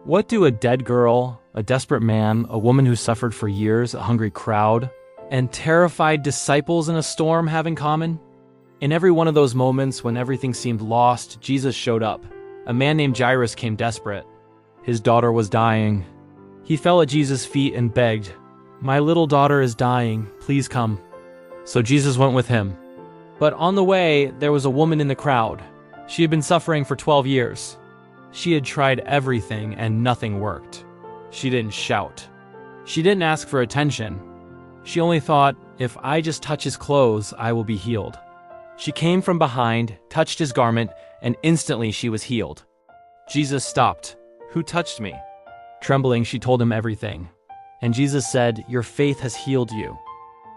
What do a dead girl, a desperate man, a woman who suffered for years, a hungry crowd, and terrified disciples in a storm have in common? In every one of those moments when everything seemed lost, Jesus showed up. A man named Jairus came desperate. His daughter was dying. He fell at Jesus' feet and begged, "My little daughter is dying, please come." So Jesus went with him. But on the way, there was a woman in the crowd. She had been suffering for 12 years. She had tried everything and nothing worked. She didn't shout. She didn't ask for attention. She only thought, if I just touch his clothes, I will be healed. She came from behind, touched his garment, and instantly she was healed. Jesus stopped. "Who touched me?" Trembling, she told him everything. And Jesus said, "Your faith has healed you.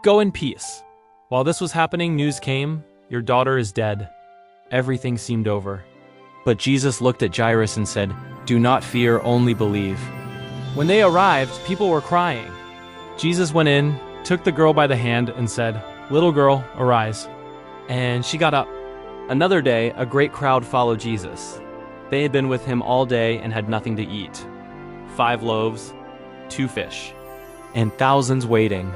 Go in peace." While this was happening, news came, "Your daughter is dead." Everything seemed over. But Jesus looked at Jairus and said, "Do not fear, only believe." When they arrived, people were crying. Jesus went in, took the girl by the hand, and said, "Little girl, arise." And she got up. Another day, a great crowd followed Jesus. They had been with him all day and had nothing to eat. 5 loaves, 2 fish, and thousands waiting.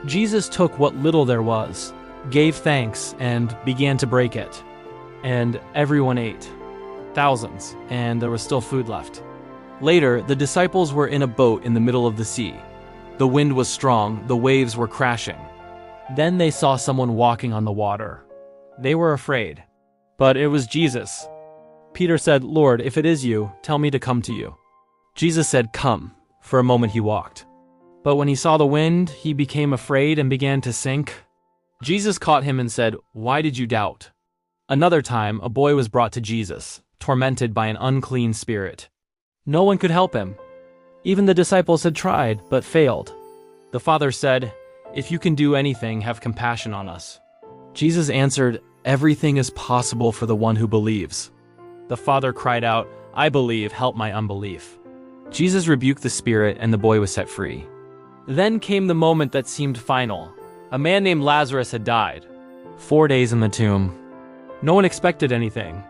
Jesus took what little there was, gave thanks, and began to break it. And everyone ate. Thousands, and there was still food left. Later, the disciples were in a boat in the middle of the sea. The wind was strong, the waves were crashing. Then they saw someone walking on the water. They were afraid. But it was Jesus. Peter said, "Lord, if it is you, tell me to come to you." Jesus said, "Come." For a moment he walked. But when he saw the wind, he became afraid and began to sink. Jesus caught him and said, "Why did you doubt?" Another time, a boy was brought to Jesus, tormented by an unclean spirit. No one could help him. Even the disciples had tried, but failed. The father said, "If you can do anything, have compassion on us." Jesus answered, "Everything is possible for the one who believes." The father cried out, "I believe, help my unbelief." Jesus rebuked the spirit, and the boy was set free. Then came the moment that seemed final. A man named Lazarus had died. 4 days in the tomb. No one expected anything.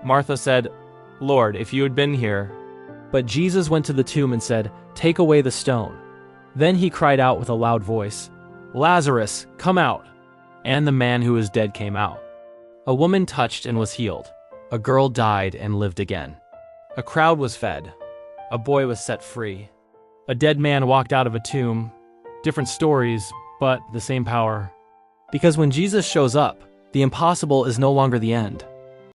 Martha said, "Lord, if you had been here." But Jesus went to the tomb and said, "Take away the stone." Then he cried out with a loud voice, "Lazarus, come out!" And the man who was dead came out. A woman touched and was healed. A girl died and lived again. A crowd was fed. A boy was set free. A dead man walked out of a tomb. Different stories, but the same power. Because when Jesus shows up, the impossible is no longer the end.